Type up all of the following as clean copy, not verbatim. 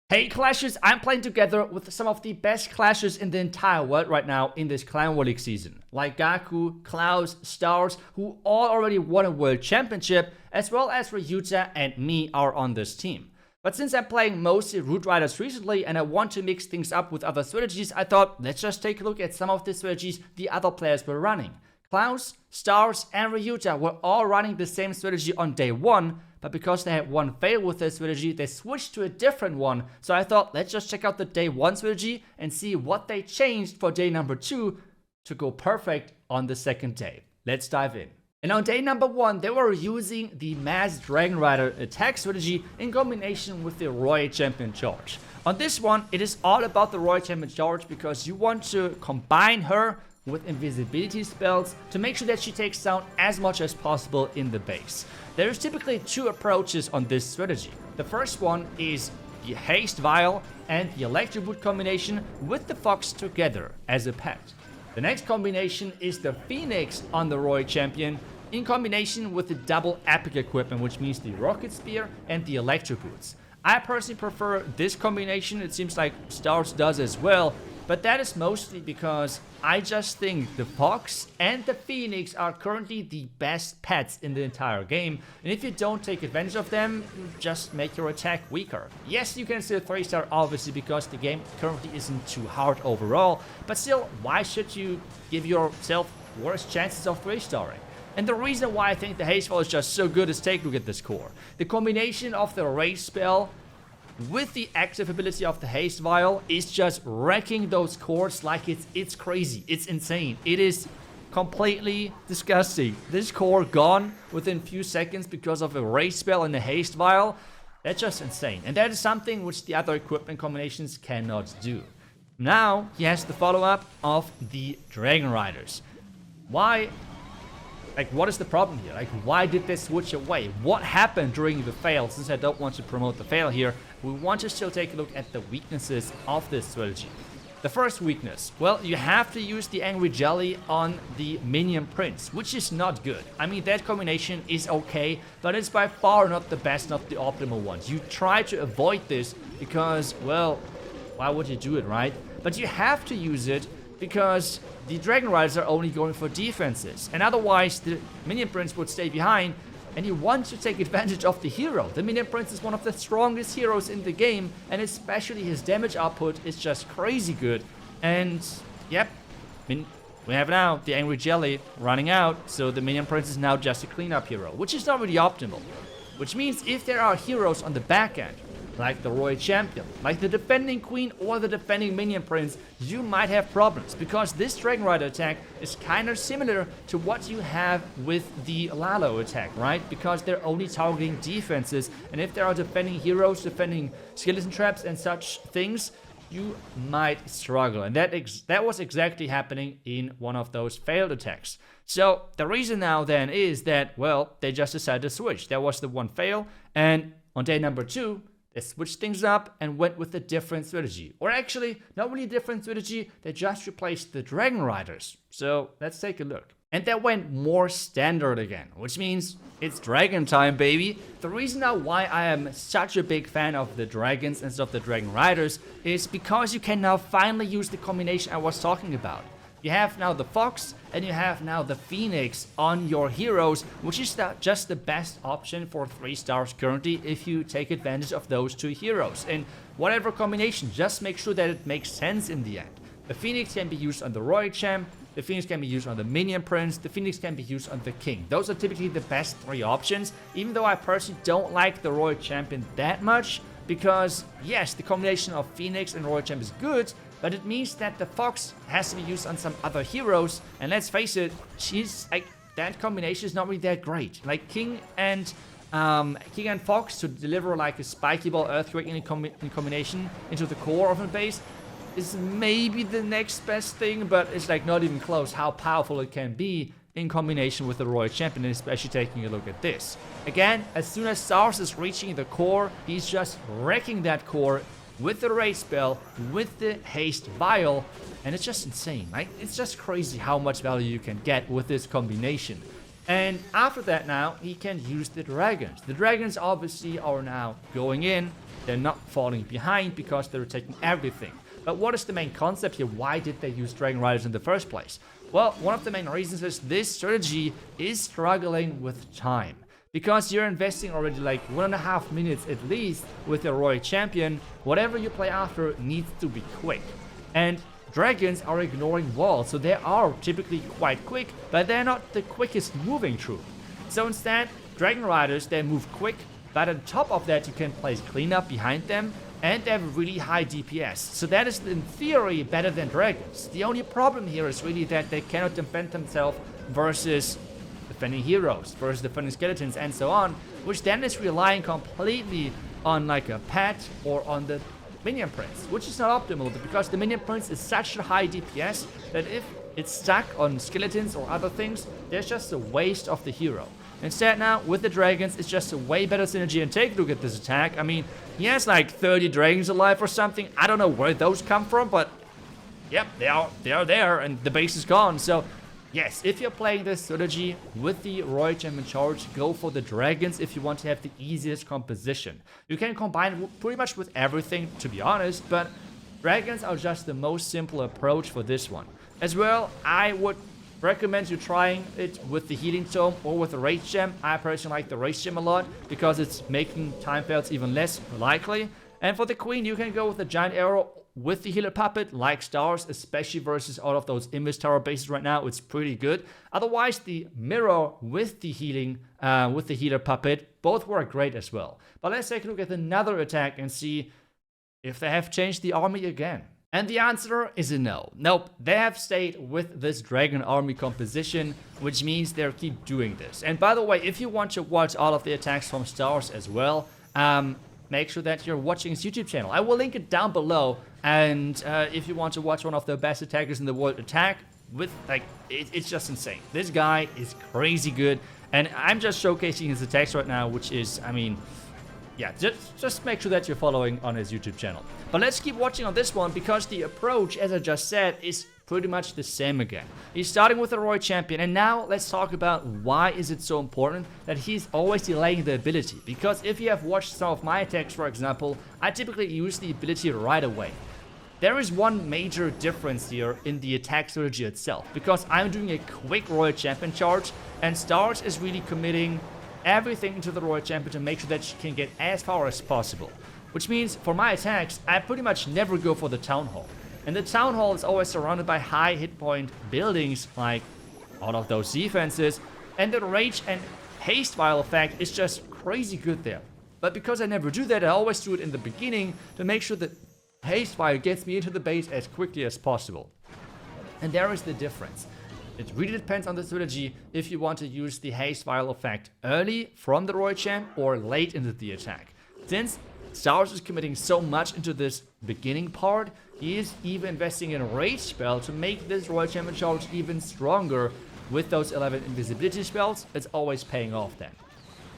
Hey Clashers, I'm playing together with some of the best Clashers in the entire world right now in this Clan War League season. Like Gaku, KLAUS, Stars, who all already won a world championship, as well as Ryuta and me are on this team. But since I'm playing mostly Dragonriders recently and I want to mix things up with other strategies, I thought let's just take a look at some of the strategies the other players were running. KLAUS, Stars and Ryuta were all running the same strategy on day 1, but because they had one fail with their strategy, they switched to a different one. So I thought, let's just check out the day 1 strategy and see what they changed for day number 2 to go perfect on the second day. Let's dive in. And on day number 1, they were using the mass Dragonrider attack strategy in combination with the Royal Champion charge. On this one, it is all about the Royal Champion charge because you want to combine her with invisibility spells to make sure that she takes down as much as possible in the base. There is typically 2 approaches on this strategy. The first one is the Haste Vial and the Electro Boot combination with the Fox together as a pet. The next combination is the Phoenix on the Royal Champion in combination with the double epic equipment, which means the Rocket Spear and the Electro Boots. I personally prefer this combination, it seems like Stars does as well, but that is mostly because I just think the Fox and the Phoenix are currently the best pets in the entire game, and if you don't take advantage of them, you just make your attack weaker. Yes, you can still 3-star obviously because the game currently isn't too hard overall, but still, why should you give yourself worse chances of 3-starring? And the reason why I think the Haste Vial is just so good is take a look at this core. The combination of the Raise spell with the active ability of the Haste Vial is just wrecking those cores like it's crazy. It's insane. It is completely disgusting. This core gone within few seconds because of a Raise spell and a Haste Vial. That's just insane. And that is something which the other equipment combinations cannot do. Now he has the follow-up of the Dragonriders. Why? Like, what is the problem here? Like, why did they switch away? What happened during the fail? Since I don't want to promote the fail here, we want to still take a look at the weaknesses of this strategy. The first weakness, well, you have to use the Angry Jelly on the Minion Prince, which is not good. I mean, that combination is okay, but it's by far not the best, not the optimal one. You try to avoid this because, well, why would you do it, right? But you have to use it because the Dragonriders are only going for defenses, and otherwise the Minion Prince would stay behind, and you want to take advantage of the hero. The Minion Prince is one of the strongest heroes in the game, and especially his damage output is just crazy good. And yep, we have now the Angry Jelly running out, so the Minion Prince is now just a cleanup hero, which is not really optimal. Which means if there are heroes on the back end, like the Royal Champion, like the defending Queen or the defending Minion Prince, you might have problems because this Dragonrider attack is kind of similar to what you have with the Lalo attack, right? Because they're only targeting defenses, and if there are defending heroes, defending skeleton traps and such things, you might struggle. And that was exactly happening in one of those failed attacks. So the reason now then is that, well, they just decided to switch. There was the one fail, and on day number 2, they switched things up and went with a different strategy. Or actually, not really a different strategy, they just replaced the Dragonriders. So let's take a look. And they went more standard again, which means it's dragon time, baby. The reason now why I am such a big fan of the dragons instead of the Dragonriders is because you can now finally use the combination I was talking about. You have now the Fox and you have now the Phoenix on your heroes, which is just the best option for 3 stars currently if you take advantage of those 2 heroes. And whatever combination, just make sure that it makes sense in the end. The Phoenix can be used on the Royal Champ, the Phoenix can be used on the Minion Prince, the Phoenix can be used on the King. Those are typically the best 3 options, even though I personally don't like the Royal Champion that much, because yes, the combination of Phoenix and Royal Champ is good, but it means that the Fox has to be used on some other heroes, and let's face it, she's like, that combination is not really that great. Like King and Fox to deliver like a spiky ball earthquake in combination into the core of a base is maybe the next best thing, but it's like not even close how powerful it can be in combination with the Royal Champion, and especially taking a look at this. Again, as soon as Stars is reaching the core, he's just wrecking that core with the Raise spell, with the Haste Vial, and it's just insane, right? It's just crazy how much value you can get with this combination. And after that now, he can use the dragons. The dragons obviously are now going in they're not falling behind because they're taking everything. But what is the main concept here? Why did they use Dragonriders in the first place? Well, one of the main reasons is this strategy is struggling with time. Because you're investing already like 1.5 minutes at least with your Royal Champion, whatever you play after needs to be quick. And dragons are ignoring walls, so they are typically quite quick, but they're not the quickest moving troop. So instead, Dragonriders, they move quick, but on top of that you can place cleanup behind them, and they have really high DPS. So that is in theory better than dragons. The only problem here is really that they cannot defend themselves versus defending heroes, versus defending skeletons and so on, which then is relying completely on like a pet or on the minion prince, which is not optimal because the minion prince is such a high DPS that if it's stuck on skeletons or other things, there's just a waste of the hero. Instead now, with the dragons, it's just a way better synergy, and take a look at this attack. I mean, he has like 30 dragons alive or something. I don't know where those come from, but yep, they are there, and the base is gone. So yes, if you're playing this strategy with the Royal Champion charge, go for the dragons if you want to have the easiest composition. You can combine it pretty much with everything, to be honest, but dragons are just the most simple approach for this one. As well, I would recommend you trying it with the healing tome or with the rage gem. I personally like the rage gem a lot because it's making time fails even less likely. And for the queen, you can go with the giant arrow with the healer puppet like stars, especially versus all of those invis tower bases right now. It's pretty good. Otherwise, the mirror with the healing with the healer puppet both work great as well. But let's take a look at another attack and see if they have changed the army again. And the answer is a no. Nope, they have stayed with this dragon army composition, which means they'll keep doing this. And by the way, if you want to watch all of the attacks from stars as well, make sure that you're watching his YouTube channel. I will link it down below. And if you want to watch one of the best attackers in the world attack, with like, it's just insane. This guy is crazy good. And I'm just showcasing his attacks right now, which is, I mean, yeah, just make sure that you're following on his YouTube channel. But let's keep watching on this one, because the approach, as I just said, is pretty much the same again. He's starting with the Royal Champion, and now let's talk about why is it so important that he's always delaying the ability. Because if you have watched some of my attacks, for example, I typically use the ability right away. There is one major difference here in the attack strategy itself, because I'm doing a quick Royal Champion charge, and Stars is really committing everything into the Royal Champion to make sure that she can get as far as possible. Which means for my attacks, I pretty much never go for the Town Hall. And the Town Hall is always surrounded by high hit point buildings, like all of those defenses, and the Rage and Haste Vial effect is just crazy good there. But because I never do that, I always do it in the beginning to make sure that Haste Vial gets me into the base as quickly as possible. And there is the difference. It really depends on the strategy if you want to use the Haste Vial effect early from the Royal Champ or late into the attack. Since Stars is committing so much into this beginning part, he is even investing in a Rage spell to make this Royal Champion charge even stronger. With those 11 invisibility spells, it's always paying off then.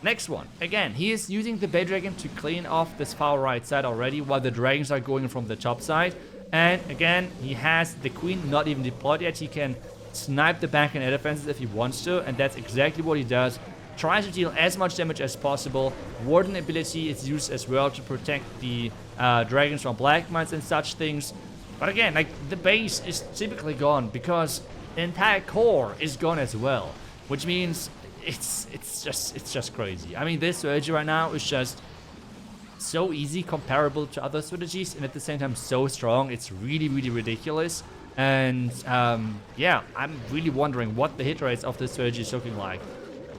Next one. Again, he is using the Bay Dragon to clean off this far right side already, while the dragons are going from the top side. And again, he has the Queen not even deployed yet. He can snipe the back and air defenses if he wants to, and that's exactly what he does. Tries to deal as much damage as possible. Warden ability is used as well to protect the dragons from black mines and such things. But again, like, the base is typically gone because the entire core is gone as well, which means it's just crazy. I mean, this strategy right now is just so easy comparable to other strategies, and at the same time so strong. It's really, really ridiculous. And yeah, I'm really wondering what the hit rates of this strategy is looking like.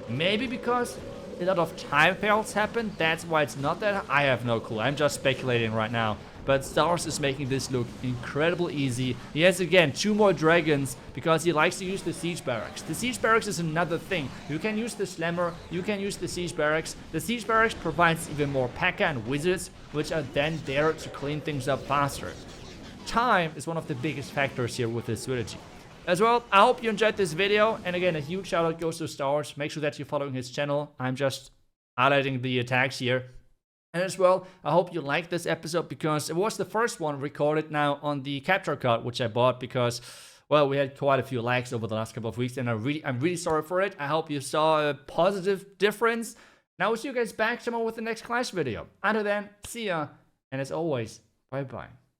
Maybe because a lot of time fails happen, that's why it's not that. I have no clue. I'm just speculating right now. But Stars is making this look incredibly easy. He has again 2 more dragons because he likes to use the Siege Barracks. The Siege Barracks is another thing. You can use the Slammer, you can use the Siege Barracks. The Siege Barracks provides even more P.E.K.K.A. and Wizards, which are then there to clean things up faster. Time is one of the biggest factors here with this strategy. As well, I hope you enjoyed this video, and again, a huge shout out goes to Stars. Make sure that you're following his channel. I'm just highlighting the attacks here. And as well, I hope you liked this episode, because it was the first one recorded now on the capture card, which I bought because, well, we had quite a few lags over the last couple of weeks, and I'm really sorry for it. I hope you saw a positive difference. Now we'll see you guys back tomorrow with the next Clash video. Until then, see ya, and as always, bye bye.